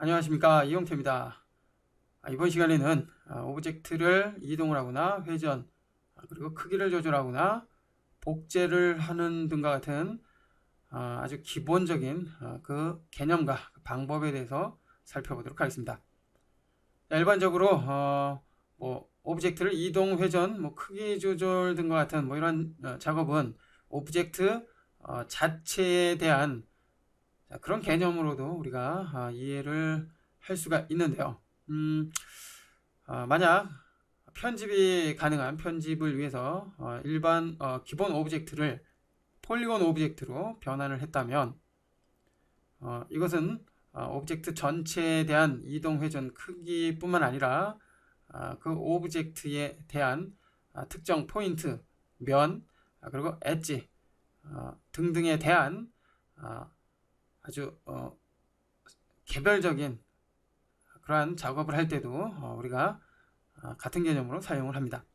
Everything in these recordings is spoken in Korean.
안녕하십니까, 이용태입니다. 이번 시간에는 오브젝트를 이동을 하거나 회전, 그리고 크기를 조절하거나 복제를 하는 등과 같은 아주 기본적인 그 개념과 그 방법에 대해서 살펴보도록 하겠습니다. 일반적으로 뭐 오브젝트를 이동, 회전, 뭐 크기 조절 등과 같은 뭐 이런 작업은 오브젝트 자체에 대한 그런 개념으로도 우리가 이해를 할 수가 있는데요. 만약 편집이 가능한 편집을 위해서 일반 기본 오브젝트를 폴리곤 오브젝트로 변환을 했다면 이것은 오브젝트 전체에 대한 이동, 회전, 크기뿐만 아니라 그 오브젝트에 대한 특정 포인트, 면, 그리고 엣지 등등에 대한 아주 개별적인 그러한 작업을 할 때도 우리가 같은 개념으로 사용을 합니다.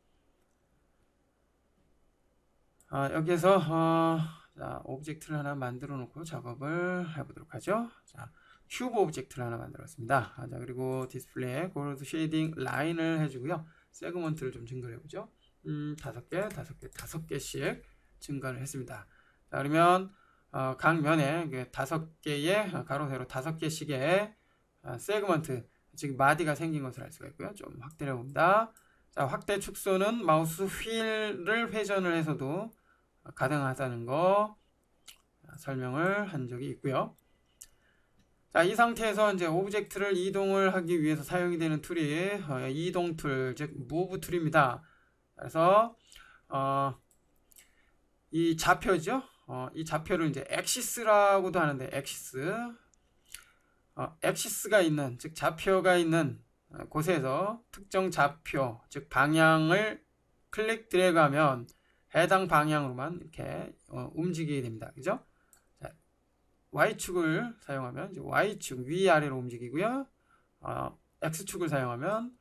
여기에서 자, 오브젝트를 하나 만들어 놓고 작업을 해보도록 하죠. 자, 큐브 오브젝트를 하나 만들었습니다. 자, 그리고 디스플레이에 고로드 쉐이딩 라인을 해주고요. 세그먼트를 좀 증가를 해보죠. 5개, 증가를 했습니다. 자, 그러면 각 면에 5개의 가로 세로 5개씩의 세그먼트, 즉 마디가 생긴 것을 알 수가 있고요. 좀 확대를 해봅니다. 자, 확대 축소는 마우스 휠을 회전을 해서도 가능하다는 거 설명을 한 적이 있고요. 자, 이 상태에서 이제 오브젝트를 이동을 하기 위해서 사용이 되는 툴이 이동 툴, 즉 무브 툴입니다. 그래서 이 좌표죠. 이 좌표를 이제 엑시스라고도 하는데 엑시스가 있는, 즉 좌표가 있는 곳에서 특정 좌표, 즉 방향을 클릭 드래그하면 해당 방향으로만 이렇게 움직이게 됩니다. 그죠? 자, Y축을 사용하면 이제 Y축 위아래로 움직이고요. X축을 사용하면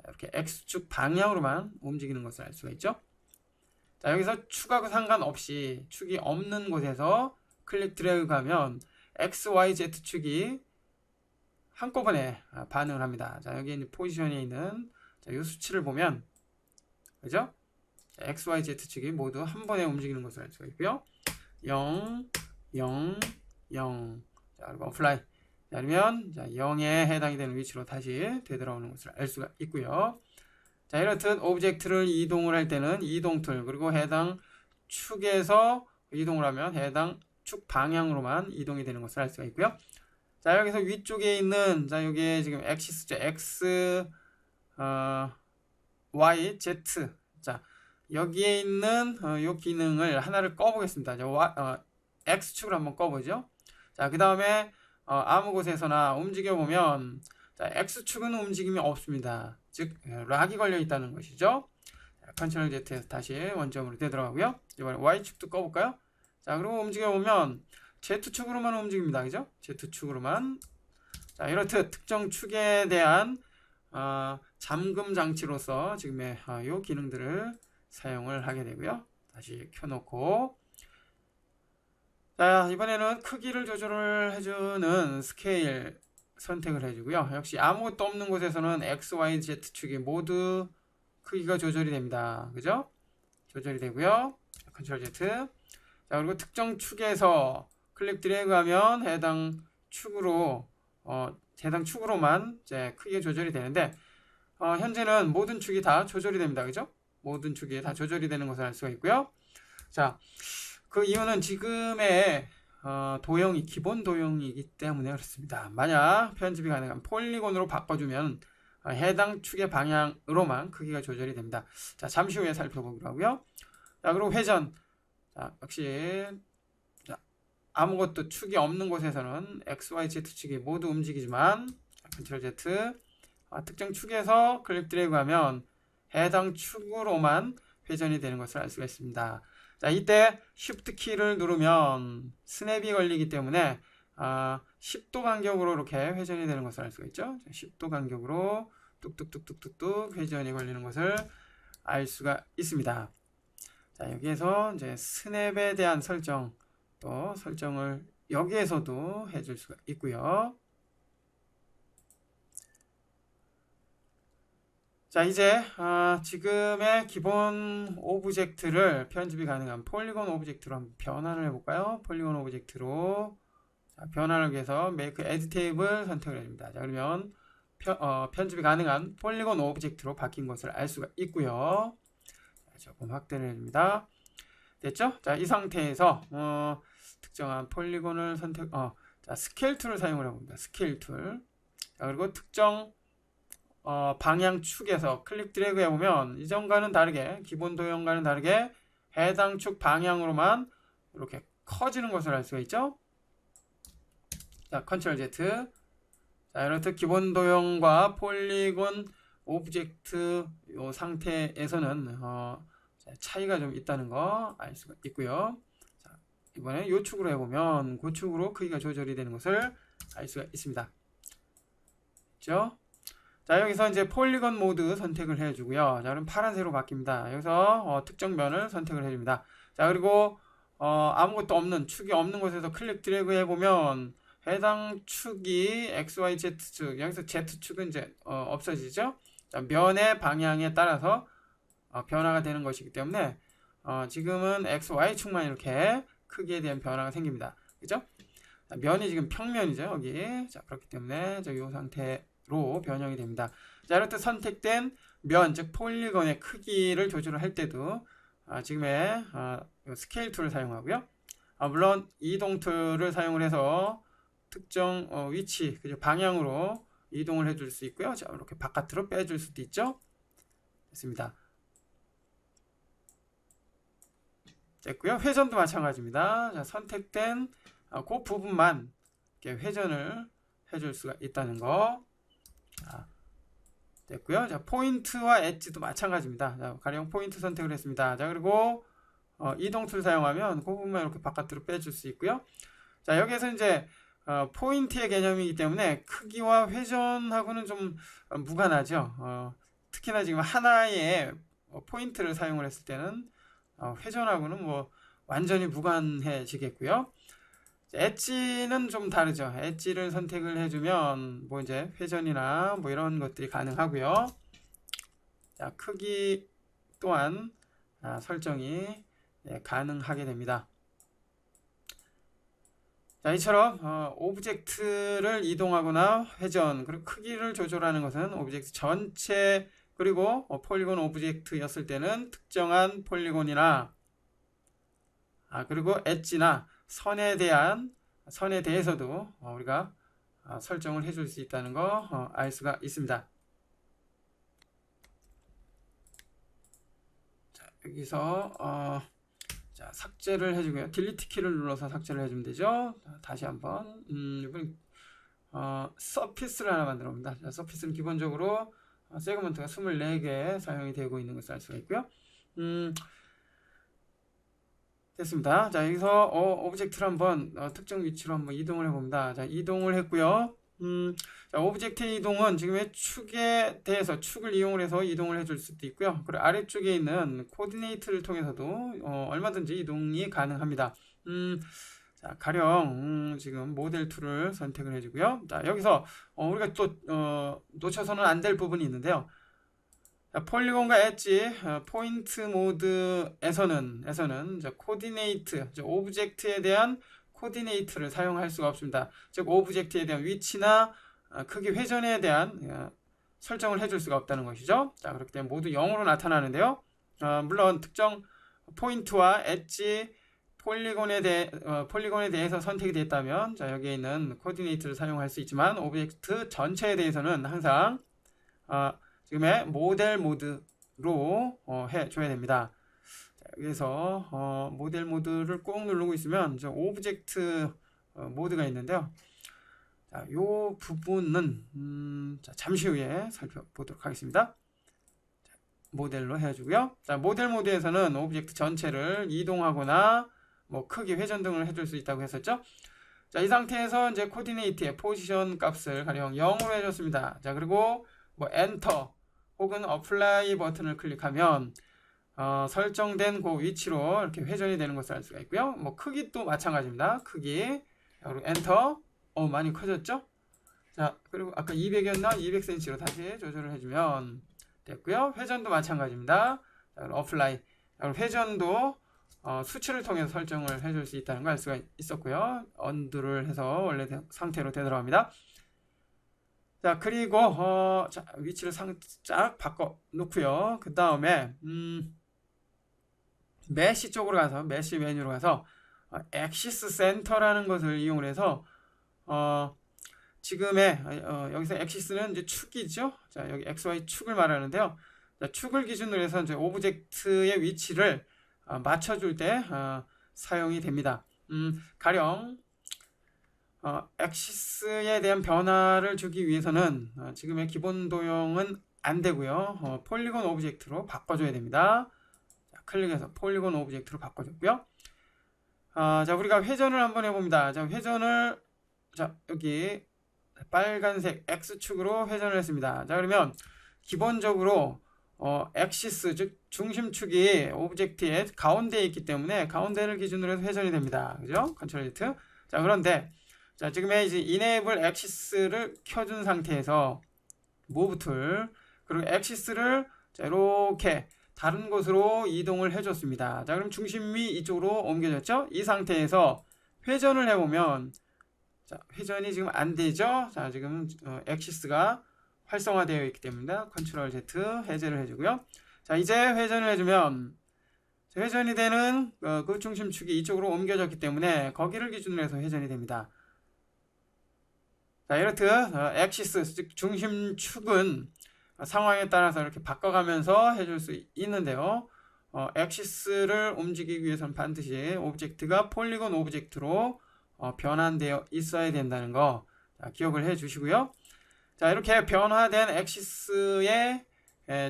이렇게 X축 방향으로만 움직이는 것을 알 수가 있죠. 자, 여기서 축하고 상관없이 축이 없는 곳에서 클릭 드래그 하면 X, Y, Z 축이 한꺼번에 반응을 합니다. 자, 여기 이제 포지션에 있는 이 수치를 보면, 그죠? X, Y, Z 축이 모두 한 번에 움직이는 것을 알 수가 있고요. 0, 0, 0. 자, 그리고 플라이. 자, 그러면 0에 해당이 되는 위치로 다시 되돌아오는 것을 알 수가 있고요. 자, 이렇듯 오브젝트를 이동을 할 때는 이동 툴, 그리고 해당 축에서 이동을 하면 해당 축 방향으로만 이동이 되는 것을 알 수가 있고요. 자, 여기서 위쪽에 있는, 자, 여기에 지금 엑시스죠. X, Y, Z. 자, 여기에 있는 요 기능을 하나를 꺼보겠습니다. X축을 한번 꺼보죠. 자, 그 다음에 아무 곳에서나 움직여보면, 자, X축은 움직임이 없습니다. 즉 락이 걸려 있다는 것이죠. 컨트롤 Z에서 다시 원점으로 되돌아가고요. 이번에 Y축도 꺼볼까요? 자, 그리고 움직여보면 Z축으로만 움직입니다. 그죠? Z축으로만. 자, 이렇듯 특정 축에 대한 잠금 장치로서 지금의 요 기능들을 사용을 하게 되고요. 다시 켜놓고, 자, 이번에는 크기를 조절을 해주는 스케일 선택을 해주고요. 역시 아무것도 없는 곳에서는 X, Y, Z 축이 모두 크기가 조절이 됩니다. 그죠? 조절이 되고요. 컨트롤 Z. 자, 그리고 특정 축에서 클릭 드래그 하면 해당 축으로만 이제 크기가 조절이 되는데, 현재는 모든 축이 다 조절이 됩니다. 그죠? 모든 축이 다 조절이 되는 것을 알 수가 있고요. 자, 그 이유는 지금의 도형이 기본 도형이기 때문에 그렇습니다. 만약 편집이 가능한 폴리곤으로 바꿔주면 해당 축의 방향으로만 크기가 조절이 됩니다. 자, 잠시 후에 살펴보기로 하고요. 자, 그리고 회전. 자, 역시 아무것도 축이 없는 곳에서는 X, Y, Z 축이 모두 움직이지만 컨트롤 Z 특정 축에서 클릭 드래그 하면 해당 축으로만 회전이 되는 것을 알 수가 있습니다. 자, 이때 Shift 키를 누르면 스냅이 걸리기 때문에 10도 간격으로 이렇게 회전이 되는 것을 알 수가 있죠. 10도 간격으로 뚝뚝뚝뚝뚝뚝 회전이 걸리는 것을 알 수가 있습니다. 자, 여기에서 이제 스냅에 대한 설정, 또 설정을 여기에서도 해줄 수가 있고요. 자, 이제 지금의 기본 오브젝트를 편집이 가능한 폴리곤 오브젝트로 한번 변환을 해볼까요? 폴리곤 오브젝트로 자, 변환을 위해서 Make Edit Table 선택을 해줍니다. 자, 그러면 편집이 가능한 폴리곤 오브젝트로 바뀐 것을 알 수가 있고요. 자, 조금 확대를 해줍니다. 됐죠? 자, 이 상태에서 특정한 폴리곤을 자, 스케일 툴을 사용을 해봅니다. 스케일 툴. 자, 그리고 특정 방향 축에서 클릭 드래그 해보면 이전과는 다르게 기본 도형과는 다르게 해당 축 방향으로만 이렇게 커지는 것을 알 수가 있죠. 자, 컨트롤 Z. 자, 이렇듯 기본 도형과 폴리곤 오브젝트 이 상태에서는 차이가 좀 있다는 거 알 수가 있고요. 자, 이번에 이 축으로 해보면 그 축으로 크기가 조절이 되는 것을 알 수가 있습니다. 그렇죠? 자, 여기서 이제 폴리곤 모드 선택을 해주고요. 자, 그럼 파란색으로 바뀝니다. 여기서 특정 면을 선택을 해줍니다. 자, 그리고 아무것도 없는 축이 없는 곳에서 클릭 드래그 해보면 해당 축이 XYZ축, 여기서 Z축은 이제 없어지죠. 자, 면의 방향에 따라서 변화가 되는 것이기 때문에 지금은 XY축만 이렇게 크기에 대한 변화가 생깁니다. 그죠? 자, 면이 지금 평면이죠. 여기. 자, 그렇기 때문에 이 상태로 변형이 됩니다. 자, 이렇게 선택된 면, 즉 폴리곤의 크기를 조절을 할 때도 지금의 스케일 툴을 사용하고요. 물론 이동 툴을 사용을 해서 특정 위치, 그죠? 방향으로 이동을 해줄 수 있고요. 자, 이렇게 바깥으로 빼줄 수도 있죠. 됐습니다. 됐고요. 회전도 마찬가지입니다. 자, 선택된 그 부분만 이렇게 회전을 해줄 수가 있다는 거. 자, 됐고요. 자, 포인트와 엣지도 마찬가지입니다. 자, 가령 포인트 선택을 했습니다. 자, 그리고 이동 툴 사용하면 그 부분만 이렇게 바깥으로 빼줄 수 있고요. 자, 여기에서 이제 포인트의 개념이기 때문에 크기와 회전하고는 좀 무관하죠. 특히나 지금 하나의 포인트를 사용을 했을 때는 회전하고는 뭐 완전히 무관해지겠고요. 엣지는 좀 다르죠. 엣지를 선택을 해주면 뭐 이제 회전이나 뭐 이런 것들이 가능하고요. 자, 크기 또한 설정이 가능하게 됩니다. 자, 이처럼 오브젝트를 이동하거나 회전 그리고 크기를 조절하는 것은 오브젝트 전체 그리고 폴리곤 오브젝트였을 때는 특정한 폴리곤이나 그리고 엣지나 선에 대해서도 우리가 설정을 해줄 수 있다는 거 알 수가 있습니다. 자, 여기서 자, 삭제를 해주고요. 딜리트 키를 눌러서 삭제를 해주면 되죠. 자, 다시 한번 이번 서피스를 하나 만들어 봅니다. 자, 서피스는 기본적으로 세그먼트가 24개 사용이 되고 있는 것을 알 수가 있고요. 됐습니다. 자, 여기서 오브젝트를 한번 특정 위치로 한번 이동을 해봅니다. 자, 이동을 했고요. 자, 오브젝트의 이동은 지금의 축에 대해서 축을 이용을 해서 이동을 해줄 수도 있고요. 그리고 아래쪽에 있는 코디네이트를 통해서도 얼마든지 이동이 가능합니다. 자, 가령 지금 모델 툴을 선택을 해주고요. 자, 여기서 우리가 또 놓쳐서는 안 될 부분이 있는데요. 자, 폴리곤과 엣지 포인트 모드에서는 코디네이트, 오브젝트에 대한 코디네이트를 사용할 수가 없습니다. 즉 오브젝트에 대한 위치나 크기 회전에 대한 설정을 해줄 수가 없다는 것이죠. 자, 그렇기 때문에 모두 0으로 나타나는데요. 물론 특정 포인트와 엣지 폴리곤에 대해서 선택이 됐다면 자, 여기에 있는 코디네이트를 사용할 수 있지만 오브젝트 전체에 대해서는 항상 지금의 모델 모드로 해줘야 됩니다. 자, 여기서 모델 모드를 꼭 누르고 있으면 오브젝트 모드가 있는데요. 자, 이 부분은 자, 잠시 후에 살펴보도록 하겠습니다. 자, 모델로 해주고요. 자, 모델 모드에서는 오브젝트 전체를 이동하거나 뭐 크기 회전 등을 해줄 수 있다고 했었죠. 자, 이 상태에서 이제 코디네이트의 포지션 값을 가령 0으로 해줬습니다. 자, 그리고 뭐 엔터 혹은 어플라이 버튼을 클릭하면 설정된 그 위치로 이렇게 회전이 되는 것을 알 수가 있고요. 뭐 크기도 마찬가지입니다. 크기 그리고 엔터 많이 커졌죠. 자, 그리고 아까 200이었나 200cm로 다시 조절을 해주면 됐고요. 회전도 마찬가지입니다. 자, 어플라이. 회전도 수치를 통해서 설정을 해줄 수 있다는 걸 알 수가 있었고요. 언두를 해서 원래 상태로 되돌아갑니다. 자, 그리고 자, 위치를 살짝 바꿔 놓고요. 그 다음에 메시 쪽으로 가서 메시 메뉴로 가서 엑시스 센터라는 것을 이용을 해서 지금의 여기서 엑시스는 이제 축이죠. 자, 여기 XY 축을 말하는데요. 자, 축을 기준으로 해서 이제 오브젝트의 위치를 맞춰줄 때 사용이 됩니다. 가령 엑시스에 대한 변화를 주기 위해서는 지금의 기본 도형은 안 되고요. 폴리곤 오브젝트로 바꿔줘야 됩니다. 자, 클릭해서 폴리곤 오브젝트로 바꿔줬고요. 자, 우리가 회전을 한번 해봅니다. 자, 회전을 자, 여기 빨간색 X축으로 회전을 했습니다. 자, 그러면 기본적으로 엑시스 즉 중심축이 오브젝트의 가운데에 있기 때문에 가운데를 기준으로 해서 회전이 됩니다. 그죠? 컨트롤 Z. 자, 그런데 자, 지금의 이제 이네이블 엑시스를 켜준 상태에서 무브 툴 그리고 엑시스를 자, 이렇게 다른 곳으로 이동을 해줬습니다. 자, 그럼 중심이 이쪽으로 옮겨졌죠? 이 상태에서 회전을 해보면 자, 회전이 지금 안 되죠? 자, 지금 엑시스가 활성화되어 있기 때문에 컨트롤 Z 해제를 해주고요. 자, 이제 회전을 해주면 회전이 되는 그 중심축이 이쪽으로 옮겨졌기 때문에 거기를 기준으로 해서 회전이 됩니다. 자, 이렇듯 엑시스 즉 중심축은 상황에 따라서 이렇게 바꿔가면서 해줄 수 있는데요. 엑시스를 움직이기 위해서는 반드시 오브젝트가 폴리곤 오브젝트로 변환되어 있어야 된다는 거 기억을 해 주시고요. 자, 이렇게 변화된 엑시스의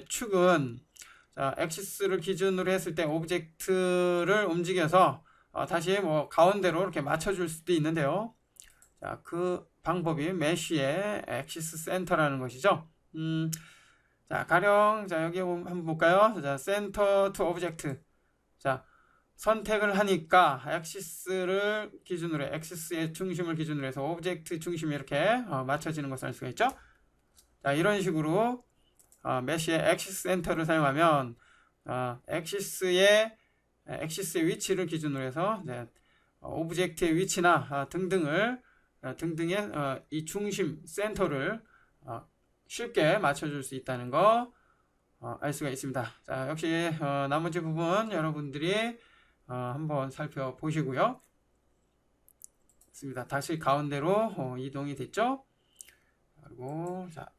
축은 자, 엑시스를 기준으로 했을 때 오브젝트를 움직여서 다시 뭐 가운데로 이렇게 맞춰줄 수도 있는데요. 자, 그 방법이 메쉬의 엑시스 센터라는 것이죠. 자, 가령 자, 여기 한번 볼까요? 자, 센터 투 오브젝트. 자, 선택을 하니까 엑시스를 기준으로 엑시스의 중심을 기준으로 해서 오브젝트 중심이 이렇게 맞춰지는 것을 알 수가 있죠. 자, 이런 식으로 메쉬의 엑시스 센터를 사용하면 엑시스의 위치를 기준으로 해서 이제 오브젝트의 위치나 등등의 이 중심 센터를 쉽게 맞춰줄 수 있다는 거 알 수가 있습니다. 자, 역시 나머지 부분 여러분들이 한번 살펴보시고요. 좋습니다. 다시 가운데로 이동이 됐죠? 그리고 자,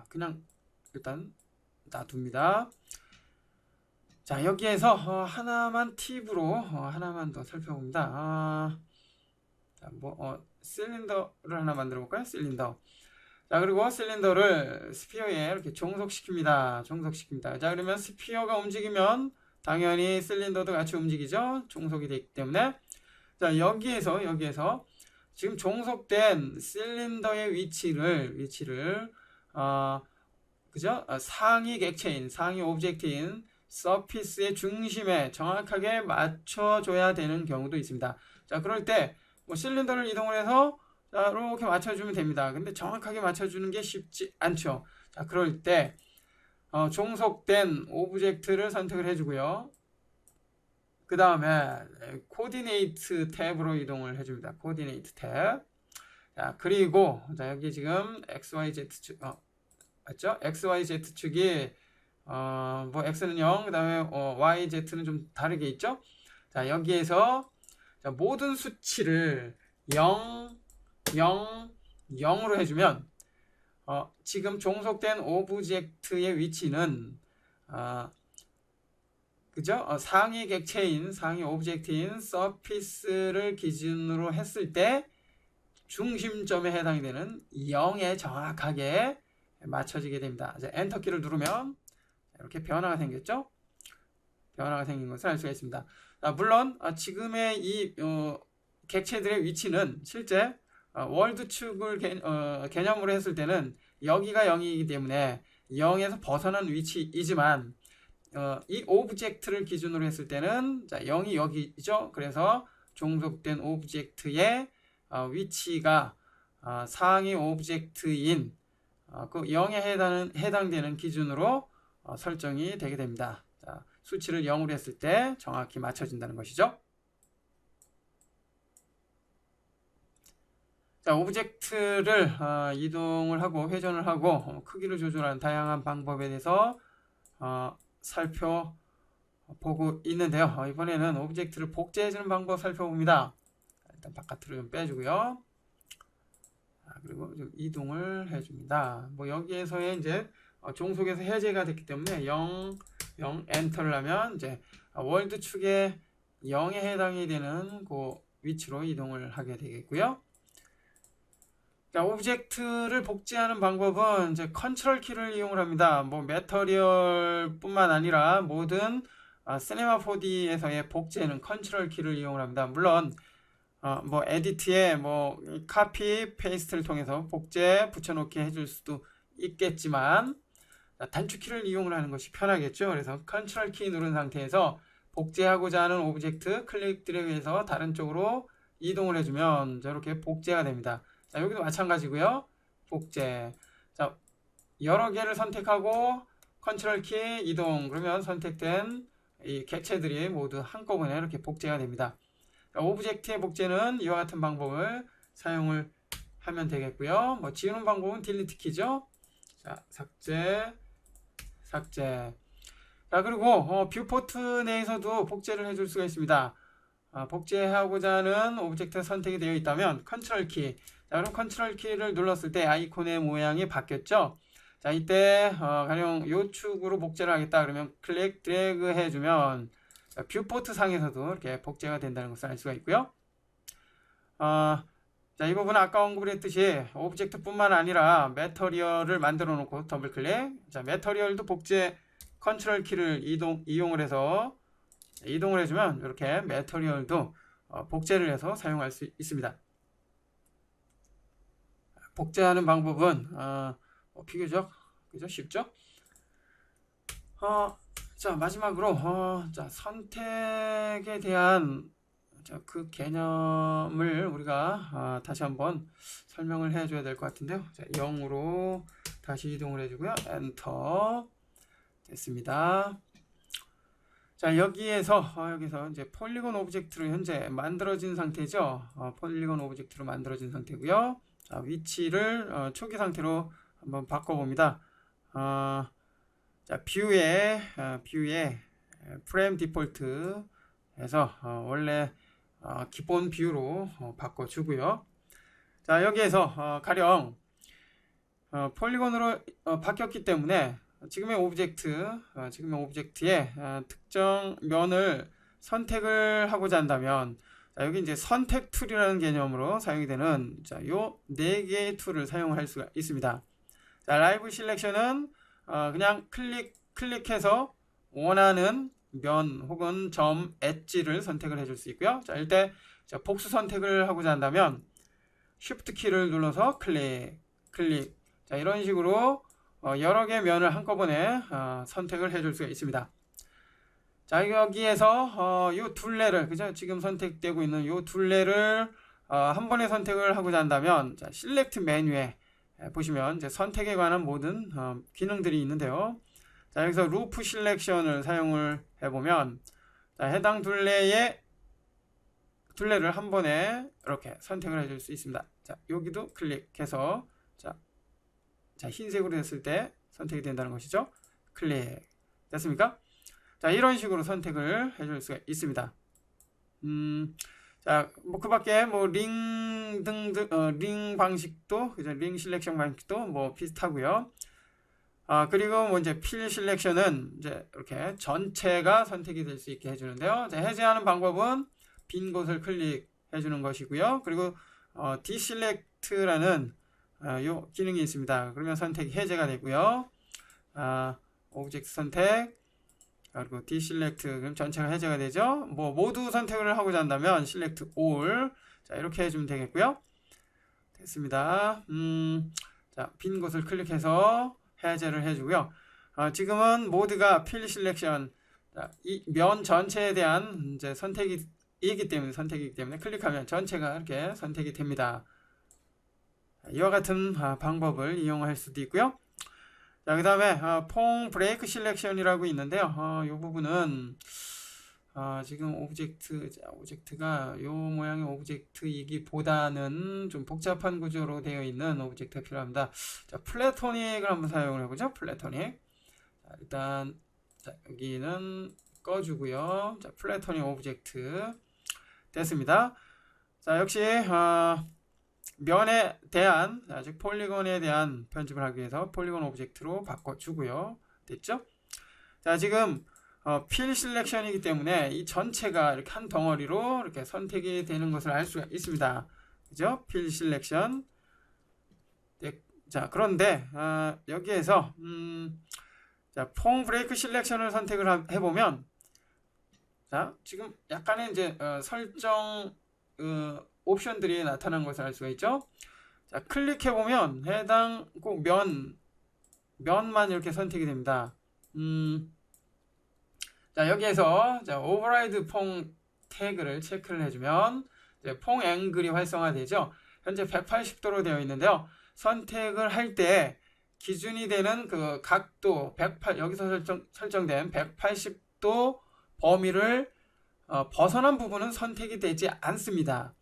그냥 일단 놔둡니다. 자, 여기에서 하나만 팁으로 하나만 더 살펴봅니다. 자, 실린더를 하나 만들어 볼까요? 실린더. 자, 그리고 실린더를 스피어에 이렇게 종속시킵니다. 자, 그러면 스피어가 움직이면 당연히 실린더도 같이 움직이죠. 종속이 되기 때문에. 자, 여기에서 지금 종속된 실린더의 위치를 그죠? 상위 객체인 상위 오브젝트인 서피스의 중심에 정확하게 맞춰줘야 되는 경우도 있습니다. 자, 그럴 때 뭐 실린더를 이동을 해서 자, 이렇게 맞춰주면 됩니다. 근데 정확하게 맞춰주는 게 쉽지 않죠. 자, 그럴 때 종속된 오브젝트를 선택을 해주고요. 그 다음에 코디네이트 탭으로 이동을 해줍니다. 코디네이트 탭. 자, 그리고 자, 여기 지금 XYZ 맞죠? XYZ축이 뭐 X는 0, 그 다음에 YZ는 좀 다르게 있죠? 자, 여기에서 자, 모든 수치를 0, 0, 0으로 해주면 지금 종속된 오브젝트의 위치는 그죠? 상위 객체인 상위 오브젝트인 서피스를 기준으로 했을 때 중심점에 해당이 되는 0에 정확하게 맞춰지게 됩니다. 이제 엔터키를 누르면 이렇게 변화가 생겼죠? 변화가 생긴 것을 알 수가 있습니다. 물론 지금의 이 객체들의 위치는 실제 월드축을 개념으로 했을 때는 여기가 0이기 때문에 0에서 벗어난 위치이지만 이 오브젝트를 기준으로 했을 때는 자, 0이 여기죠. 그래서 종속된 오브젝트의 위치가 상위 오브젝트인 그 0에 해당되는 기준으로 설정이 되게 됩니다. 자, 수치를 0으로 했을 때 정확히 맞춰진다는 것이죠. 자, 오브젝트를 이동을 하고 회전을 하고 크기를 조절하는 다양한 방법에 대해서 살펴보고 있는데요. 이번에는 오브젝트를 복제해주는 방법 살펴봅니다. 일단 바깥으로 좀 빼주고요. 그리고 좀 이동을 해줍니다. 뭐 여기에서의 이제 종속에서 해제가 됐기 때문에 0 엔터를 하면 이제 월드 축에 0에 해당이 되는 그 위치로 이동을 하게 되겠고요. 자, 오브젝트를 복제하는 방법은 이제 컨트롤 키를 이용을 합니다. 뭐 매터리얼뿐만 아니라 모든 시네마 4D에서의 복제는 컨트롤 키를 이용을 합니다. 물론 뭐 에디트에 뭐 카피 페이스트를 통해서 복제 붙여놓게 해줄 수도 있겠지만 단축키를 이용을 하는 것이 편하겠죠. 그래서 컨트롤 키 누른 상태에서 복제하고자 하는 오브젝트 클릭 드래그해서 다른 쪽으로 이동을 해주면 저렇게 복제가 됩니다. 자, 여기도 마찬가지고요. 복제. 자, 여러 개를 선택하고 컨트롤 키 이동. 그러면 선택된 이 객체들이 모두 한꺼번에 이렇게 복제가 됩니다. 자, 오브젝트의 복제는 이와 같은 방법을 사용을 하면 되겠고요. 뭐 지우는 방법은 딜리트 키죠. 자, 삭제. 자, 그리고 뷰포트 내에서도 복제를 해줄 수가 있습니다. 복제하고자 하는 오브젝트가 선택이 되어 있다면 컨트롤 키. 자, 그럼 컨트롤 키를 눌렀을 때 아이콘의 모양이 바뀌었죠. 자, 이때 가령 요 축으로 복제를 하겠다 그러면 클릭 드래그 해주면 뷰포트 상에서도 이렇게 복제가 된다는 것을 알 수가 있고요. 자, 이 부분은 아까 언급을 했듯이 오브젝트 뿐만 아니라 매터리얼을 만들어 놓고 더블 클릭. 자, 매터리얼도 복제 컨트롤 키를 이용을 해서 이동을 해주면 이렇게 매터리얼도 복제를 해서 사용할 수 있습니다. 복제하는 방법은 비교적 그죠? 쉽죠? 자, 마지막으로 자, 선택에 대한 그 개념을 우리가 다시 한번 설명을 해줘야 될 것 같은데요. 자, 0으로 다시 이동을 해주고요. 엔터 됐습니다. 자, 여기서 이제 폴리곤 오브젝트로 현재 만들어진 상태죠. 폴리곤 오브젝트로 만들어진 상태고요. 자, 위치를 초기 상태로 한번 바꿔봅니다. 자, 뷰에 프레임 디폴트 해서 원래 기본 뷰로 바꿔주고요. 자, 여기에서 가령 폴리곤으로 바뀌었기 때문에 지금의 오브젝트의 특정 면을 선택을 하고자 한다면 자, 여기 이제 선택 툴이라는 개념으로 사용이 되는 자, 요 4개의 툴을 사용할 수가 있습니다. 자, 라이브 실렉션은 그냥 클릭해서 원하는 면 혹은 점 엣지를 선택을 해줄 수 있고요. 자, 이때 복수 선택을 하고자 한다면 Shift 키를 눌러서 클릭. 자, 이런 식으로 여러 개의 면을 한꺼번에 선택을 해줄 수가 있습니다. 자, 여기에서 이 둘레를 그죠? 지금 선택되고 있는 이 둘레를 한 번에 선택을 하고자 한다면 자, Select 메뉴에 보시면 이제 선택에 관한 모든 기능들이 있는데요. 자, 여기서 루프 실렉션을 사용을 해보면 자, 해당 둘레를 한 번에 이렇게 선택을 해줄 수 있습니다. 자, 여기도 클릭해서 자, 흰색으로 됐을 때 선택이 된다는 것이죠. 클릭 됐습니까? 자, 이런 식으로 선택을 해줄 수가 있습니다. 자, 뭐 그 밖에 뭐 링 방식도 그죠? 링 실렉션 방식도 뭐 비슷하고요. 그리고 뭐 이제 필 실렉션은 이제 이렇게 전체가 선택이 될 수 있게 해주는데요. 자, 해제하는 방법은 빈 곳을 클릭해 주는 것이고요. 그리고 디실렉트라는 요 기능이 있습니다. 그러면 선택이 해제가 되고요. 오브젝트 선택 그리고 디실렉트 그럼 전체가 해제가 되죠. 뭐 모두 선택을 하고자 한다면 실렉트 올 자, 이렇게 해주면 되겠고요. 됐습니다. 자, 빈 곳을 클릭해서 해제를 해주고요. 지금은 모드가 필 실렉션 이 면 전체에 대한 이제 선택이기 때문에 클릭하면 전체가 이렇게 선택이 됩니다. 이와 같은 방법을 이용할 수도 있고요. 자, 그 다음에 퐁 브레이크 실렉션이라고 있는데요. 이 부분은 지금 오브젝트가 이 모양의 오브젝트이기보다는 좀 복잡한 구조로 되어 있는 오브젝트가 필요합니다. 자, 플래토닉을 한번 사용을 해보죠. 플래토닉. 자, 일단 여기는 꺼주고요. 자, 플래토닉 오브젝트 됐습니다. 자, 역시 면에 대한, 즉 폴리곤에 대한 편집을 하기 위해서 폴리곤 오브젝트로 바꿔주고요. 됐죠? 자, 지금 필 실렉션이기 때문에 이 전체가 이렇게 한 덩어리로 이렇게 선택이 되는 것을 알 수가 있습니다. 그죠? 필 실렉션. 네. 자, 그런데 여기에서 자, 퐁 브레이크 실렉션을 선택을 해보면, 자, 지금 약간의 이제 설정 옵션들이 나타난 것을 알 수가 있죠. 자, 클릭해보면 해당 꼭 면만 이렇게 선택이 됩니다. 자, 여기에서 자, 오버라이드 퐁 태그를 체크를 해주면 이제 퐁 앵글이 활성화되죠. 현재 180도로 되어 있는데요. 선택을 할 때 기준이 되는 그 각도 여기서 설정된 180도 범위를 벗어난 부분은 선택이 되지 않습니다.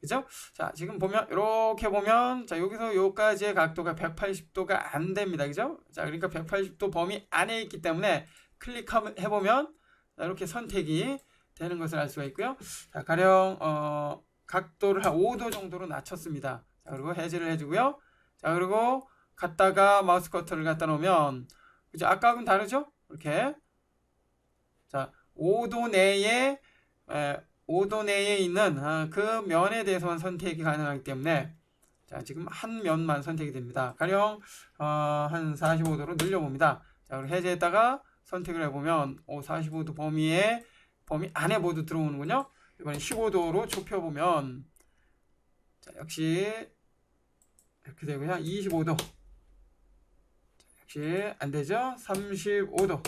그죠? 자, 지금 보면 이렇게 보면 자, 여기서 여기까지의 각도가 180도가 안 됩니다. 그죠? 자, 그러니까 180도 범위 안에 있기 때문에 클릭해 보면 이렇게 선택이 되는 것을 알 수가 있고요. 자, 가령 각도를 한 5도 정도로 낮췄습니다. 자, 그리고 해제를 해주고요. 자, 그리고 갖다가 마우스 커터를 갖다 놓으면 그죠? 아까하고는 다르죠? 이렇게 자, 5도 내에 있는 그 면에 대해서만 선택이 가능하기 때문에 자, 지금 한 면만 선택이 됩니다. 가령 한 45도로 늘려봅니다. 자, 그리고 해제했다가 선택을 해보면 45도 범위 안에 모두 들어오는군요. 이번엔 15도로 좁혀보면 자, 역시 이렇게 되고요. 25도 역시 안되죠. 35도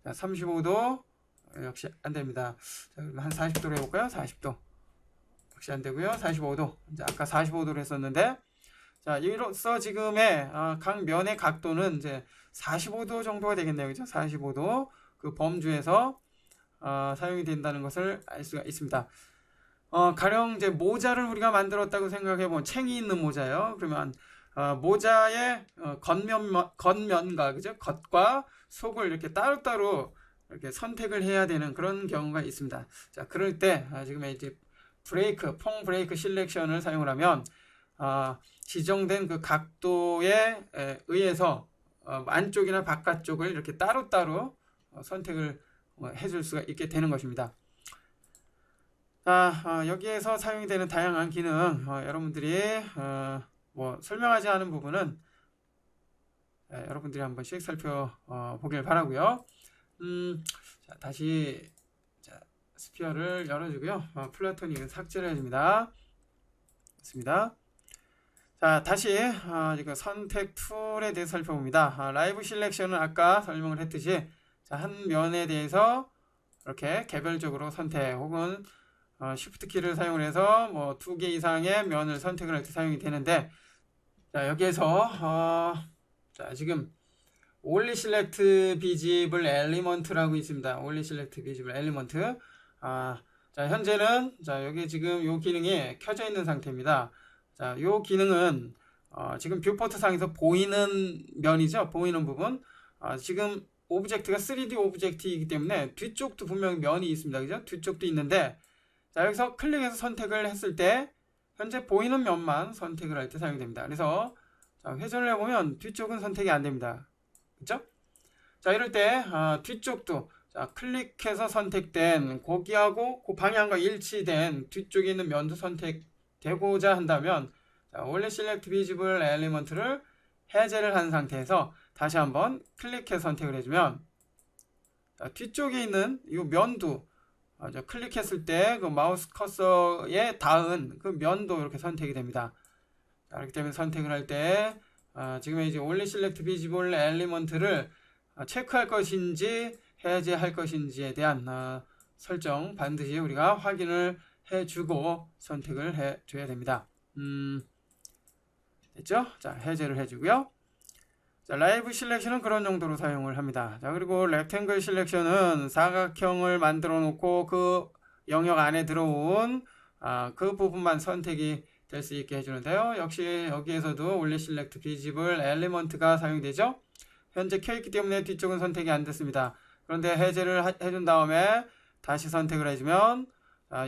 자, 35도 역시 안됩니다. 자, 한 40도로 해볼까요? 40도 역시 안되고요. 45도 이제 아까 45도로 했었는데 자, 이로써 지금의 각 면의 각도는 이제 45도 정도가 되겠네요. 그죠? 45도 그 범주에서 사용이 된다는 것을 알 수가 있습니다. 가령 이제 모자를 우리가 만들었다고 생각해보면 챙이 있는 모자요. 그러면 모자의 겉면과 그죠? 겉과 속을 이렇게 따로따로 이렇게 선택을 해야 되는 그런 경우가 있습니다. 자, 그럴 때 지금 이제 퐁 브레이크 실렉션을 사용을 하면 지정된 그 각도에 의해서 안쪽이나 바깥쪽을 이렇게 따로따로 선택을 해줄 수가 있게 되는 것입니다. 자, 여기에서 사용이 되는 다양한 기능 여러분들이 뭐 설명하지 않은 부분은 여러분들이 한 번씩 살펴보길 바라고요. 자, 다시 스피어를 열어주고요. 플라토닉은 삭제를 해줍니다. 됐습니다. 자, 다시 지금 선택 툴에 대해서 살펴봅니다. 라이브 실렉션은 아까 설명을 했듯이 자, 한 면에 대해서 이렇게 개별적으로 선택 혹은 Shift 키를 사용을 해서 뭐 2개 이상의 면을 선택을 할 때 사용이 되는데 자, 여기에서 자, 지금 Only Select Visible Element라고 있습니다. Only Select Visible Element. 자, 현재는 자, 여기 지금 요 기능이 켜져 있는 상태입니다. 자, 요 기능은 지금 뷰포트 상에서 보이는 면이죠. 보이는 부분. 지금 오브젝트가 3D 오브젝트이기 때문에 뒤쪽도 분명히 면이 있습니다. 그죠? 뒤쪽도 있는데 자, 여기서 클릭해서 선택을 했을 때 현재 보이는 면만 선택을 할 때 사용이 됩니다. 그래서 자, 회전을 해보면 뒤쪽은 선택이 안 됩니다. 그죠? 자, 이럴 때 뒤쪽도 자, 클릭해서 선택된 거기하고 그 방향과 일치된 뒤쪽에 있는 면도 선택되고자 한다면 자, 원래 Select Visible Element를 해제를 한 상태에서 다시 한번 클릭해서 선택을 해주면 자, 뒤쪽에 있는 이 면도 클릭했을 때 그 마우스 커서에 닿은 그 면도 이렇게 선택이 됩니다. 자, 그렇기 때문에 선택을 할 때 지금 이제 Only Select Visible Element를 체크할 것인지 해제할 것인지에 대한 반드시 우리가 확인을 해주고 선택을 해줘야 됩니다. 됐죠? 자, 해제를 해주고요. 자, 라이브 실렉션은 그런 용도로 사용을 합니다. 자, 그리고 렉탱글 실렉션은 사각형을 만들어 놓고 그 영역 안에 들어온 그 부분만 선택이 될 수 있게 해주는데요. 역시 여기에서도 올리 실렉트 비지블 엘리먼트가 사용되죠. 현재 켜있기 때문에 뒤쪽은 선택이 안 됐습니다. 그런데 해제를 해준 다음에 다시 선택을 해주면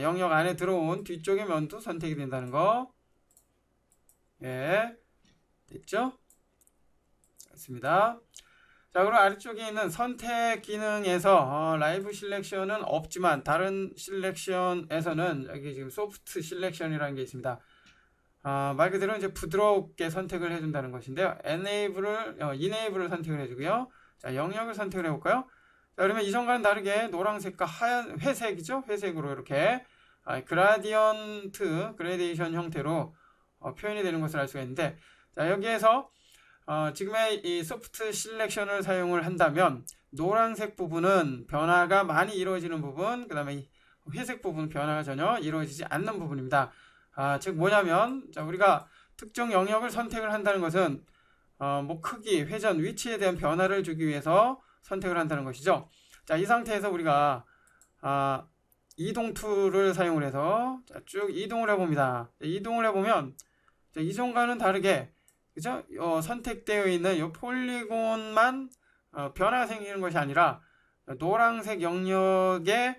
영역 안에 들어온 뒤쪽의 면도 선택이 된다는 거. 예, 됐죠? 됐습니다. 자, 그리고 아래쪽에 있는 선택 기능에서 라이브 실렉션은 없지만 다른 실렉션에서는 여기 지금 소프트 실렉션이라는 게 있습니다. 말 그대로 이제 부드럽게 선택을 해준다는 것인데요. enable을 선택을 해주고요. 자, 영역을 선택을 해볼까요? 자, 그러면 이전과는 다르게 노란색과 하얀 회색이죠. 회색으로 이렇게 그레디에이션 형태로 표현이 되는 것을 알 수가 있는데, 자, 여기에서 지금의 이 소프트 실렉션을 사용을 한다면 노란색 부분은 변화가 많이 이루어지는 부분, 그 다음에 회색 부분은 변화가 전혀 이루어지지 않는 부분입니다. 즉 뭐냐면, 자, 우리가 특정 영역을 선택을 한다는 것은 뭐 크기, 회전, 위치에 대한 변화를 주기 위해서 선택을 한다는 것이죠. 자, 이 상태에서 우리가 이동 툴을 사용을 해서 쭉 이동을 해봅니다. 이동을 해보면 이전과는 다르게, 그죠? 선택되어 있는 이 폴리곤만 변화가 생기는 것이 아니라 노란색 영역에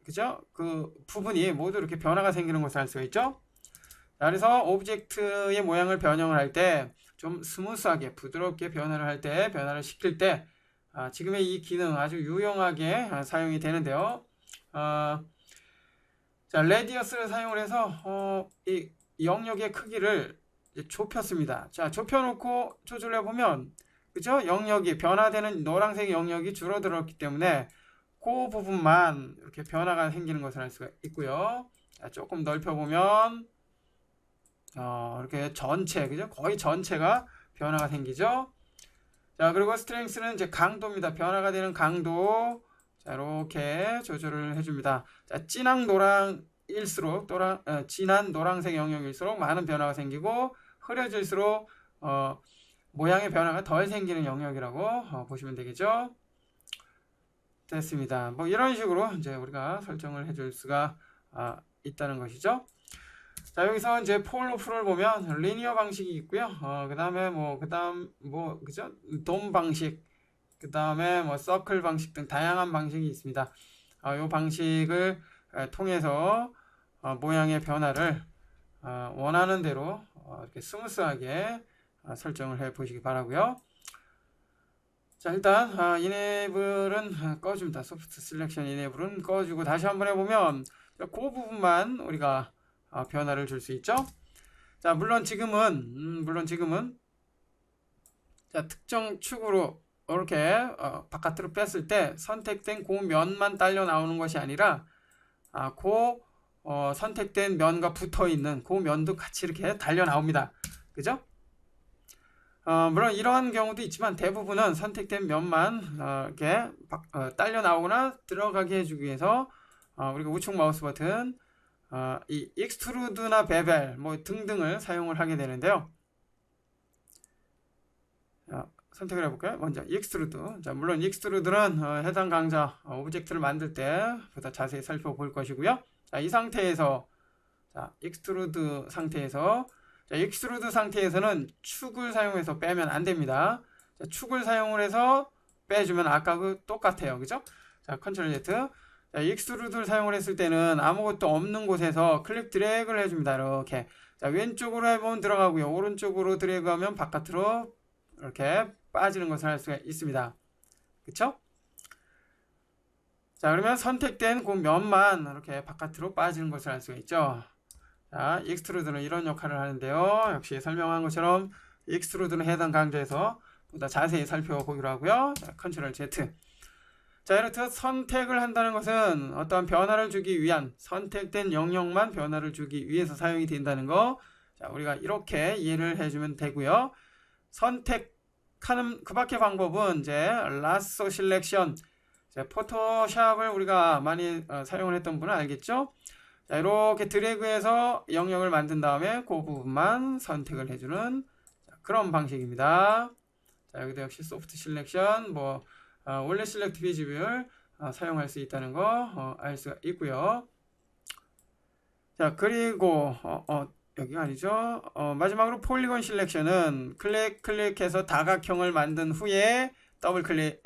그죠? 그 부분이 모두 이렇게 변화가 생기는 것을 알 수가 있죠. 자, 그래서 오브젝트의 모양을 변형을 할 때 좀 스무스하게 부드럽게 변화를 할 때, 변화를 시킬 때 지금의 이 기능 아주 유용하게 사용이 되는데요. 자, 레디어스를 사용을 해서 이 영역의 크기를 좁혔습니다. 자, 좁혀놓고 조절해 보면, 그죠? 영역이 변화되는 노란색 영역이 줄어들었기 때문에 그 부분만 이렇게 변화가 생기는 것을 알 수가 있고요. 자, 조금 넓혀보면 이렇게 전체, 그죠? 거의 전체가 변화가 생기죠. 자, 그리고 스트렝스는 이제 강도입니다. 변화가 되는 강도. 자, 이렇게 조절을 해줍니다. 자, 진한 노랑일수록 진한 노란색 영역일수록 많은 변화가 생기고, 흐려질수록 모양의 변화가 덜 생기는 영역이라고 보시면 되겠죠. 됐습니다. 뭐 이런 식으로 이제 우리가 설정을 해줄 수가 있다는 것이죠. 자, 여기서 이제 폴 오프를 보면 리니어 방식이 있고요. 그다음에 그죠? 돔 방식, 그다음에 서클 방식 등 다양한 방식이 있습니다. 이 방식을 통해서 모양의 변화를 원하는 대로 이렇게 스무스하게 설정을 해 보시기 바라고요. 자, 일단 이네이블은 꺼줍니다. 소프트 셀렉션 이네이블은 꺼주고 다시 한번 해보면 그 부분만 우리가 변화를 줄 수 있죠. 자, 물론 지금은 자, 특정 축으로 이렇게 바깥으로 뺐을 때 선택된 그 면만 딸려 나오는 것이 아니라 선택된 면과 붙어 있는 그 면도 같이 이렇게 달려 나옵니다. 그죠? 물론 이러한 경우도 있지만 대부분은 선택된 면만 이렇게 딸려 나오거나 들어가게 해주기 위해서 우리가 우측 마우스 버튼 이 익스트루드나 베벨 뭐 등등을 사용을 하게 되는데요. 선택을 해볼까요? 먼저 익스트루드. 자, 물론 익스트루드는 해당 강좌 오브젝트를 만들 때 보다 자세히 살펴볼 것이고요. 자, 이 상태에서 익스트루드 상태에서는 축을 사용해서 빼면 안 됩니다. 자, 축을 사용을 해서 빼주면 아까 그 똑같아요. 그죠? 자, 컨트롤 Z. 자, 익스트루드를 사용을 했을 때는 아무것도 없는 곳에서 클릭 드래그를 해줍니다. 이렇게. 자, 왼쪽으로 해보면 들어가고요. 오른쪽으로 드래그하면 바깥으로 이렇게 빠지는 것을 할 수가 있습니다. 그쵸? 자, 그러면 선택된 그 면만 이렇게 바깥으로 빠지는 것을 알 수가 있죠. 자, 익스트루드는 이런 역할을 하는데요. 역시 설명한 것처럼 익스트루드는 해당 강좌에서 보다 자세히 살펴보기로 하고요. 자, 컨트롤 Z. 자, 이렇듯 선택을 한다는 것은 어떠한 변화를 주기 위한 선택된 영역만 변화를 주기 위해서 사용이 된다는 거. 자, 우리가 이렇게 이해를 해주면 되고요. 선택하는 그 밖의 방법은 이제 라sso 셀렉션. 포토샵을 우리가 많이 사용을 했던 분은 알겠죠? 자, 이렇게 드래그해서 영역을 만든 다음에 그 부분만 선택을 해주는 그런 방식입니다. 자, 여기도 역시 소프트 실렉션, 원래 실렉트 비즈뷰를 사용할 수 있다는 거 알 수가 있고요. 자, 그리고 여기가 아니죠. 마지막으로 폴리곤 실렉션은 클릭해서 다각형을 만든 후에 더블 클릭,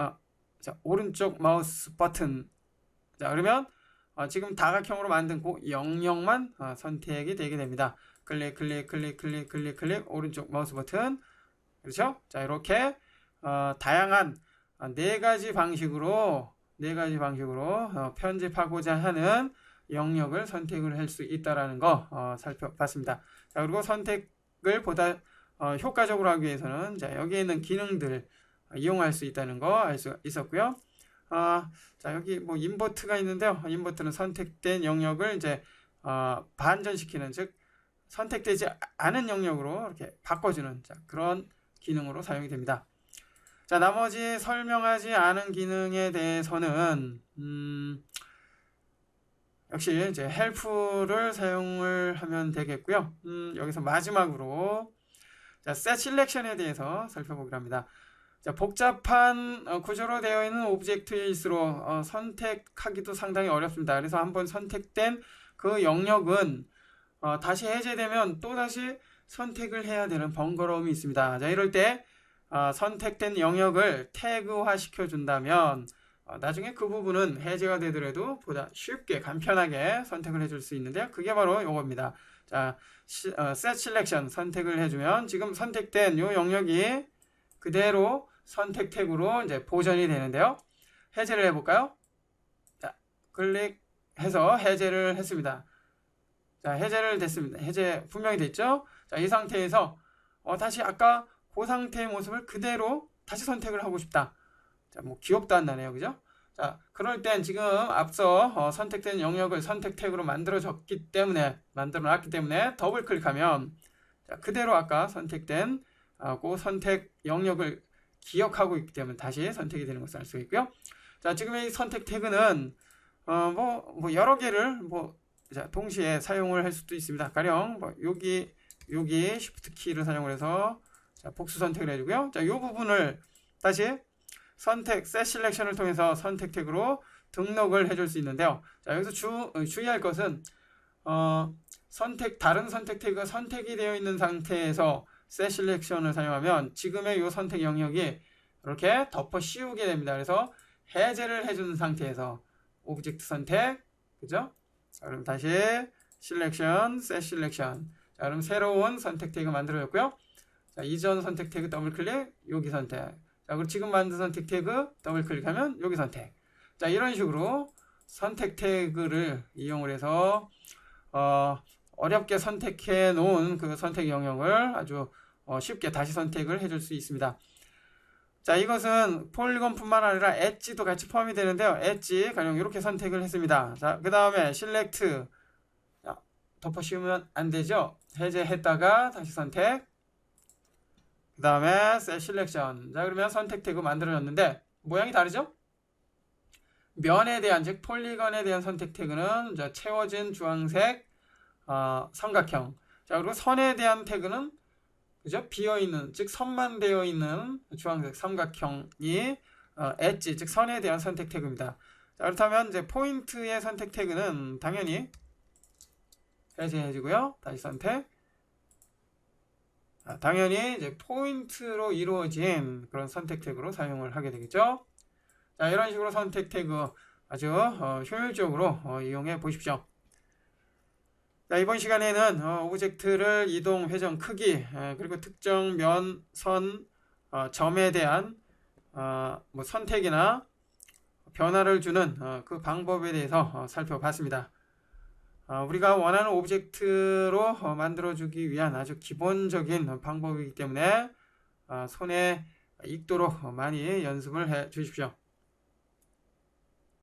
자, 오른쪽 마우스 버튼. 자, 그러면 지금 다각형으로 만든 그 영역만 선택이 되게 됩니다. 클릭 오른쪽 마우스 버튼. 그렇죠? 자, 이렇게 다양한 네 가지 방식으로 편집하고자 하는 영역을 선택을 할 수 있다라는 거 살펴봤습니다. 자, 그리고 선택을 보다 효과적으로 하기 위해서는 자, 여기에 있는 기능들 이용할 수 있다는 거 알 수 있었고요. 자, 여기 인버트가 있는데요. 인버트는 선택된 영역을 이제 반전시키는, 즉 선택되지 않은 영역으로 이렇게 바꿔주는 그런 기능으로 사용이 됩니다. 자, 나머지 설명하지 않은 기능에 대해서는 역시 이제 헬프를 사용을 하면 되겠고요. 여기서 마지막으로 자, set selection에 대해서 살펴보기로 합니다. 자, 복잡한 구조로 되어 있는 오브젝트일수록 선택하기도 상당히 어렵습니다. 그래서 한번 선택된 그 영역은 다시 해제되면 또다시 선택을 해야 되는 번거로움이 있습니다. 자, 이럴 때 선택된 영역을 태그화 시켜준다면 나중에 그 부분은 해제가 되더라도 보다 쉽게 간편하게 선택을 해줄 수 있는데요. 그게 바로 이겁니다. 자, set selection 선택을 해주면 지금 선택된 이 영역이 그대로 선택 태그로 이제 보존이 되는데요. 해제를 해볼까요? 자, 클릭해서 해제를 했습니다. 자, 해제를 됐습니다. 해제 분명히 됐죠? 자, 이 상태에서 다시 아까 그 상태의 모습을 그대로 다시 선택을 하고 싶다. 자, 기억도 안 나네요. 그죠? 자, 그럴 땐 지금 앞서 선택된 영역을 선택 태그로 만들어놨기 때문에 더블 클릭하면 자, 그대로 아까 선택된 그 선택 영역을 기억하고 있기 때문에 다시 선택이 되는 것을 알 수 있고요. 자, 지금의 이 선택 태그는 여러 개를 자, 동시에 사용을 할 수도 있습니다. 가령 여기 Shift 키를 사용을 해서 자, 복수 선택을 해주고요. 자, 이 부분을 다시 선택 set selection을 통해서 선택 태그로 등록을 해줄 수 있는데요. 자, 여기서 주의할 것은 다른 선택 태그가 선택이 되어 있는 상태에서 set selection을 사용하면 지금의 이 선택 영역이 이렇게 덮어 씌우게 됩니다. 그래서 해제를 해주는 상태에서 오브젝트 선택, 그죠? 자, 그럼 다시 selection, set selection. 자, 그럼 새로운 선택 태그 만들어졌고요. 자, 이전 선택 태그 더블 클릭, 여기 선택. 자, 그리고 지금 만든 선택 태그 더블 클릭하면 여기 선택. 자, 이런 식으로 선택 태그를 이용을 해서 어렵게 선택해 놓은 그 선택 영역을 아주 쉽게 다시 선택을 해줄 수 있습니다. 자, 이것은 폴리곤뿐만 아니라 엣지도 같이 포함이 되는데요. 엣지 가령 이렇게 선택을 했습니다. 자, 그 다음에 select 덮어 씌우면 안 되죠. 해제했다가 다시 선택. 그 다음에 set selection. 자, 그러면 선택 태그 만들어졌는데 모양이 다르죠? 면에 대한, 즉 폴리건에 대한 선택 태그는 채워진 주황색 삼각형. 자, 그리고 선에 대한 태그는 그죠? 비어있는, 즉 선만 되어 있는 주황색 삼각형이 엣지, 즉 선에 대한 선택 태그입니다. 자, 그렇다면 이제 포인트의 선택 태그는 당연히 해제해주고요. 다시 선택. 당연히 이제 포인트로 이루어진 그런 선택 태그로 사용을 하게 되겠죠. 자, 이런 식으로 선택 태그 아주 효율적으로 이용해 보십시오. 자, 이번 시간에는 오브젝트를 이동, 회전, 크기, 그리고 특정 면, 선, 점에 대한 선택이나 변화를 주는 그 방법에 대해서 살펴봤습니다. 우리가 원하는 오브젝트로 만들어주기 위한 아주 기본적인 방법이기 때문에 손에 익도록 많이 연습을 해 주십시오.